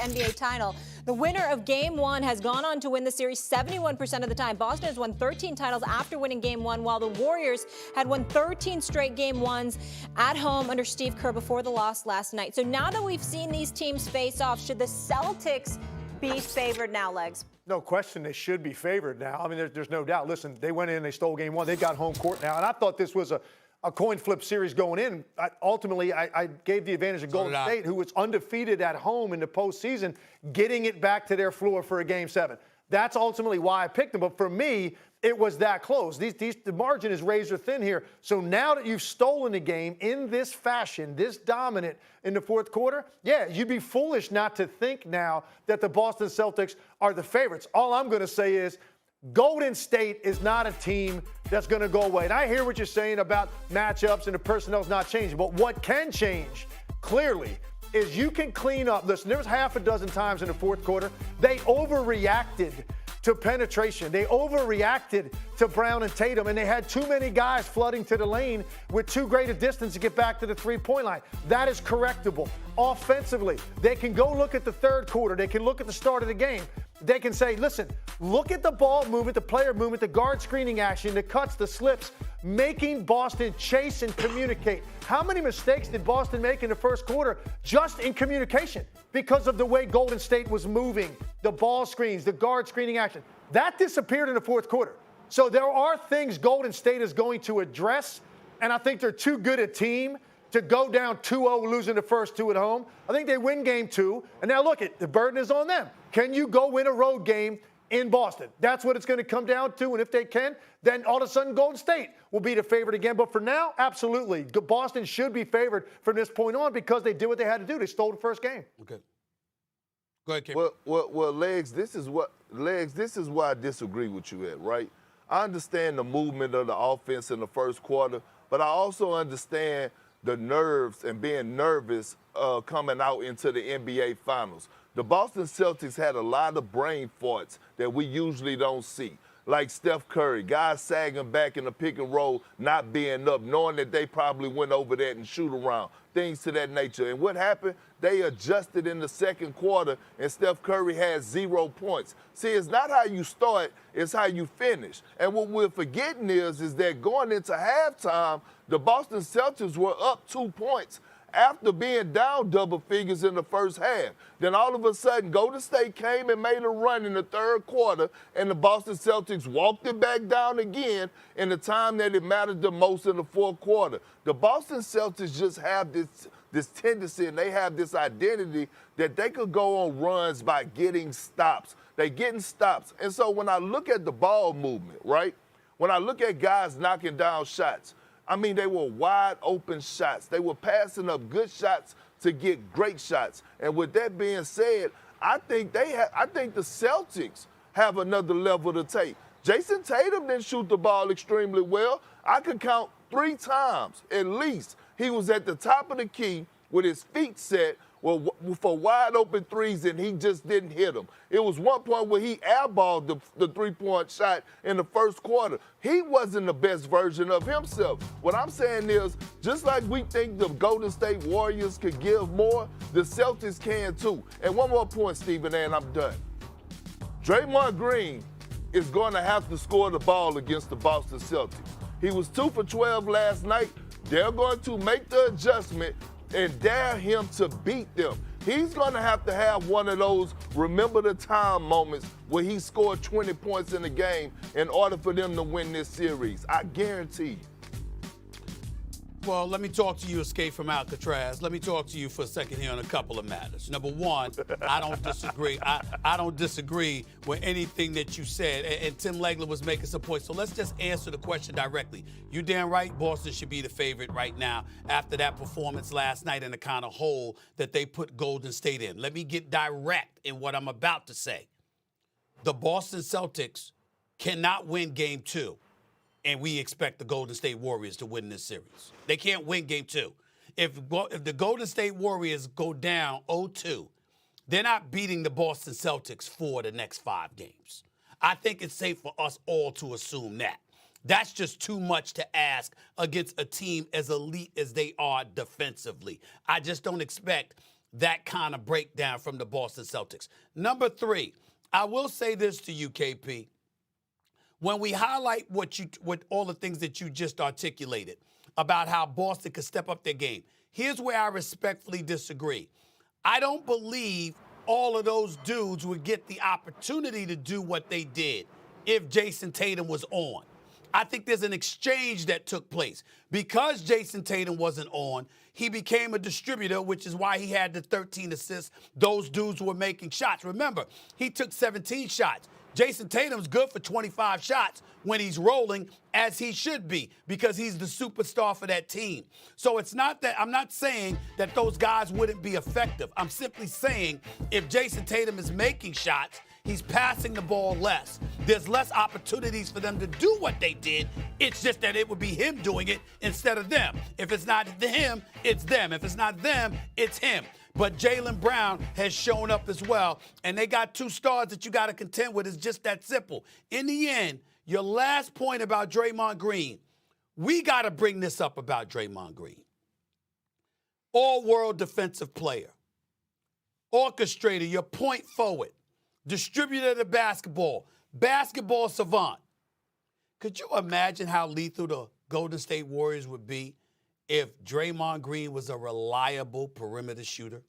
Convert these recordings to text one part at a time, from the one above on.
NBA title. The winner of Game 1 has gone on to win the series 71% of the time. Boston has won 13 titles after winning Game 1, while the Warriors had won 13 straight Game 1s at home under Steve Kerr before the loss last night. So now that we've seen these teams face off, should the Celtics be favored now, Legs? No question they should be favored now. I mean, there's no doubt. Listen, they went in, they stole Game 1. They got home court now. And I thought this was a coin flip series going in. Ultimately, I gave the advantage of Golden State, who was undefeated at home in the postseason, getting it back to their floor for a Game 7. That's ultimately why I picked them. But for me, it was that close. The margin is razor thin here. So now that you've stolen the game in this fashion, this dominant in the fourth quarter, yeah, you'd be foolish not to think now that the Boston Celtics are the favorites. All I'm going to say is Golden State is not a team that's going to go away. And I hear what you're saying about matchups and the personnel's not changing. But what can change, clearly, is you can clean up. Listen, there was half a dozen times in the fourth quarter they overreacted to penetration. They overreacted to Brown and Tatum, and they had too many guys flooding to the lane with too great a distance to get back to the three-point line. That is correctable. Offensively, they can go look at the third quarter. They can look at the start of the game. They can say, listen, look at the ball movement, the player movement, the guard screening action, the cuts, the slips, making Boston chase and communicate. How many mistakes did Boston make in the first quarter just in communication because of the way Golden State was moving, the ball screens, the guard screening action? That disappeared in the fourth quarter. So there are things Golden State is going to address, and I think they're too good a team to go down 2-0, losing the first two at home. I think they win Game 2, and now look, the burden is on them. Can you go win a road game in Boston? That's what it's going to come down to, and if they can, then all of a sudden Golden State will be the favorite again. But for now, absolutely, Boston should be favored from this point on because they did what they had to do. They stole the first game. Okay. Go ahead, Kim. Well, Legs, this is why I disagree with you at, right? I understand the movement of the offense in the first quarter, but I also understand the nerves and being nervous coming out into the NBA Finals. The Boston Celtics had a lot of brain farts that we usually don't see, like Steph Curry, guys sagging back in the pick and roll, not being up, knowing that they probably went over that and shoot around, things to that nature. And what happened? They adjusted in the second quarter, and Steph Curry had 0 points. See, it's not how you start, it's how you finish. And what we're forgetting is that going into halftime, the Boston Celtics were up 2 points after being down double figures in the first half. Then all of a sudden, Golden State came and made a run in the third quarter, and the Boston Celtics walked it back down again in the time that it mattered the most in the fourth quarter. The Boston Celtics just have this tendency, and they have this identity that they could go on runs by getting stops. They're getting stops. And so when I look at the ball movement, right, when I look at guys knocking down shots, I mean, they were wide open shots. They were passing up good shots to get great shots. And with that being said, I think the Celtics have another level to take. Jason Tatum didn't shoot the ball extremely well. I could count 3 times at least. He was at the top of the key with his feet set for wide open threes, and he just didn't hit them. It was one point where he airballed the three-point shot in the first quarter. He wasn't the best version of himself. What I'm saying is, just like we think the Golden State Warriors could give more, the Celtics can too. And one more point, Stephen A., and I'm done. Draymond Green is going to have to score the ball against the Boston Celtics. He was 2 for 12 last night. They're going to make the adjustment and dare him to beat them. He's going to have one of those remember the time moments where he scored 20 points in the game in order for them to win this series. I guarantee you. Well, let me talk to you, Escape from Alcatraz. Let me talk to you for a second here on a couple of matters. Number one, I don't disagree. I don't disagree with anything that you said, and Tim Legler was making some points. So let's just answer the question directly. You damn right Boston should be the favorite right now after that performance last night and the kind of hole that they put Golden State in. Let me get direct in what I'm about to say. The Boston Celtics cannot win Game 2. And we expect the Golden State Warriors to win this series. They can't win Game 2. If the Golden State Warriors go down 0-2, they're not beating the Boston Celtics for the next 5 games. I think it's safe for us all to assume that. That's just too much to ask against a team as elite as they are defensively. I just don't expect that kind of breakdown from the Boston Celtics. Number 3, I will say this to you, KP. When we highlight what all the things that you just articulated about how Boston could step up their game, here's where I respectfully disagree. I don't believe all of those dudes would get the opportunity to do what they did if Jason Tatum was on. I think there's an exchange that took place. Because Jason Tatum wasn't on, he became a distributor, which is why he had the 13 assists. Those dudes were making shots. Remember, he took 17 shots. Jason Tatum's good for 25 shots when he's rolling, as he should be, because he's the superstar for that team. So it's not that I'm not saying that those guys wouldn't be effective. I'm simply saying if Jason Tatum is making shots, he's passing the ball less. There's less opportunities for them to do what they did. It's just that it would be him doing it instead of them. If it's not him, it's them. If it's not them, it's him. But Jaylen Brown has shown up as well, and they got 2 stars that you got to contend with. It's just that simple. In the end, your last point about Draymond Green, we got to bring this up about Draymond Green. All-world defensive player, orchestrator, your point forward, distributor of the basketball savant. Could you imagine how lethal the Golden State Warriors would be if Draymond Green was a reliable perimeter shooter?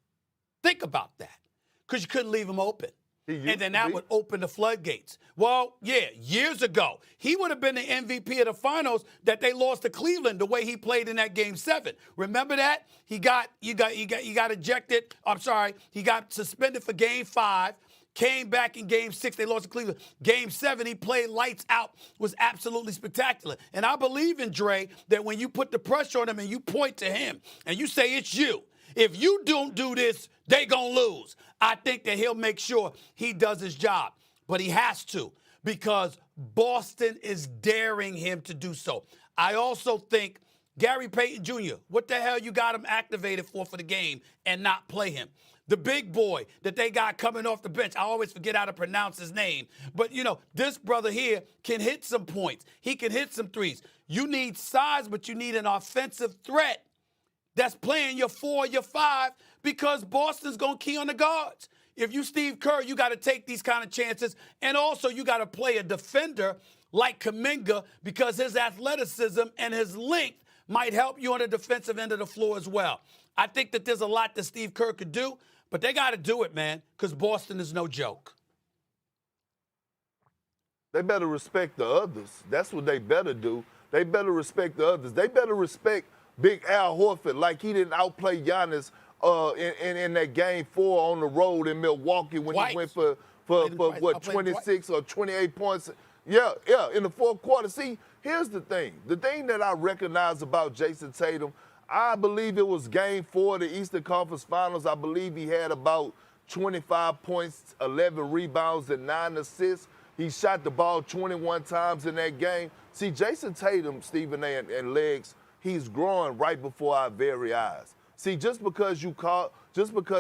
Think about that, because you couldn't leave him open. And then that would open the floodgates. Well, yeah, years ago, he would have been the MVP of the finals that they lost to Cleveland the way he played in that Game 7. Remember that? He got ejected. I'm sorry, he got suspended for Game 5. Came back in Game 6, they lost to Cleveland. Game 7, he played lights out, was absolutely spectacular. And I believe in Dre that when you put the pressure on him and you point to him and you say it's you, if you don't do this, they gonna lose. I think that he'll make sure he does his job. But he has to, because Boston is daring him to do so. I also think Gary Payton Jr., what the hell you got him activated for the game and not play him? The big boy that they got coming off the bench. I always forget how to pronounce his name. But, this brother here can hit some points. He can hit some threes. You need size, but you need an offensive threat that's playing your 4, your 5, because Boston's going to key on the guards. If you Steve Kerr, you got to take these kind of chances. And also you got to play a defender like Kuminga, because his athleticism and his length might help you on the defensive end of the floor as well. I think that there's a lot that Steve Kerr could do. But they got to do it, man, because Boston is no joke. They better respect the others. That's what they better do. They better respect the others. They better respect Big Al Horford like he didn't outplay Giannis in that Game 4 on the road in Milwaukee when he went for 26 or 28 points. Yeah, in the 4th quarter. See, here's the thing. The thing that I recognize about Jason Tatum, I believe it was Game 4 of the Eastern Conference Finals. I believe he had about 25 points, 11 rebounds, and 9 assists. He shot the ball 21 times in that game. See, Jason Tatum, Stephen A. and Legs, he's growing right before our very eyes. See, just because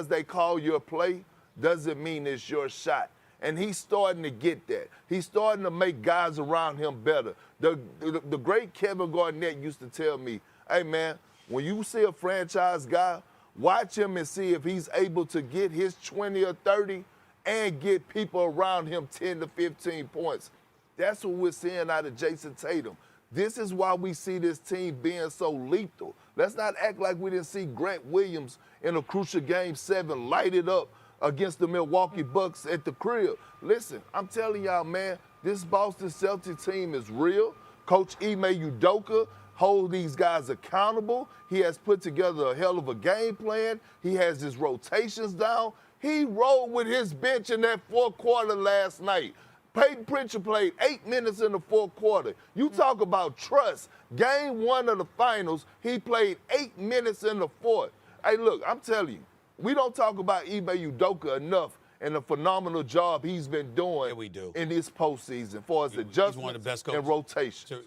they call your play doesn't mean it's your shot. And he's starting to get that. He's starting to make guys around him better. The great Kevin Garnett used to tell me, hey, man, when you see a franchise guy, watch him and see if he's able to get his 20 or 30 and get people around him 10 to 15 points. That's what we're seeing out of Jason Tatum. This is why we see this team being so lethal. Let's not act like we didn't see Grant Williams in a crucial Game 7 light it up against the Milwaukee Bucks at the crib. Listen, I'm telling y'all, man, this Boston Celtics team is real. Coach Ime Udoka hold these guys accountable. He has put together a hell of a game plan. He has his rotations down. He rolled with his bench in that 4th quarter last night. Peyton Pritchard played 8 minutes in the 4th quarter. You talk about trust. Game 1 of the finals, he played 8 minutes in the 4th. Hey, look, I'm telling you, we don't talk about Ime Udoka enough and the phenomenal job he's been doing in this postseason for his adjustments one of the best and rotations.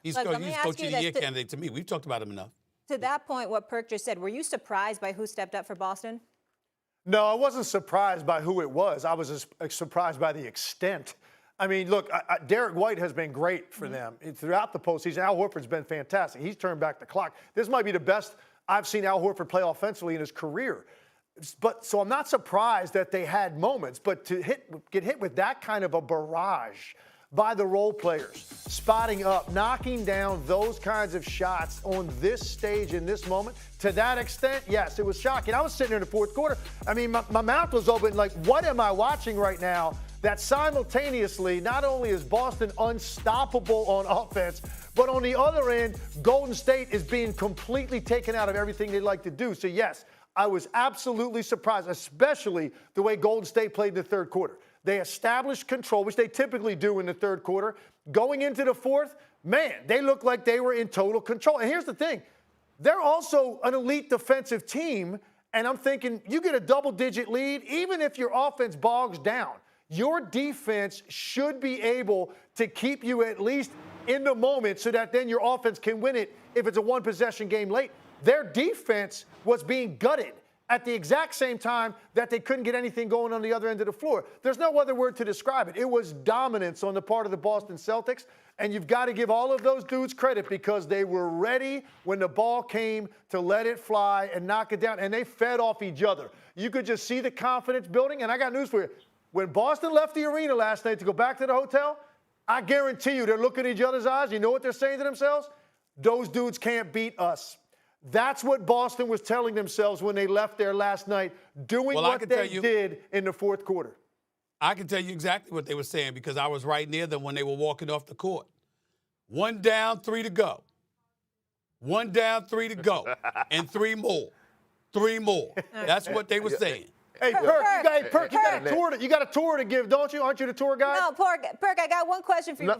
He's Coach of the Year candidate to me. We've talked about him enough. To that point, what Perk just said, were you surprised by who stepped up for Boston? No, I wasn't surprised by who it was. I was just surprised by the extent. I mean, look, Derek White has been great for them throughout the postseason. Al Horford's been fantastic. He's turned back the clock. This might be the best I've seen Al Horford play offensively in his career. so I'm not surprised that they had moments, but to get hit with that kind of a barrage by the role players, spotting up, knocking down those kinds of shots on this stage in this moment, to that extent, yes, it was shocking. I was sitting in the fourth quarter. I mean, my mouth was open, like, what am I watching right now? That simultaneously, not only is Boston unstoppable on offense, but on the other end, Golden State is being completely taken out of everything they like to do. So, yes, I was absolutely surprised, especially the way Golden State played in the third quarter. They established control, which they typically do in the third quarter. Going into the fourth, man, they looked like they were in total control. And here's the thing. They're also an elite defensive team, and I'm thinking you get a double-digit lead, even if your offense bogs down, your defense should be able to keep you at least in the moment so that then your offense can win it if it's a one-possession game late. Their defense was being gutted at the exact same time that they couldn't get anything going on the other end of the floor. There's no other word to describe it. It was dominance on the part of the Boston Celtics, and you've got to give all of those dudes credit because they were ready when the ball came to let it fly and knock it down, and they fed off each other. You could just see the confidence building, and I got news for you. When Boston left the arena last night to go back to the hotel, I guarantee you they're looking at each other's eyes. You know what they're saying to themselves? Those dudes can't beat us. That's what Boston was telling themselves when they left there last night, doing what they did in the fourth quarter. I can tell you exactly what they were saying because I was right near them when they were walking off the court. 1 down, 3 to go. 1 down, 3 to go. And 3 more. 3 more. That's what they were saying. Hey, Perk, you got a tour to give, don't you? Aren't you the tour guy? No, Perk, I got one question for you.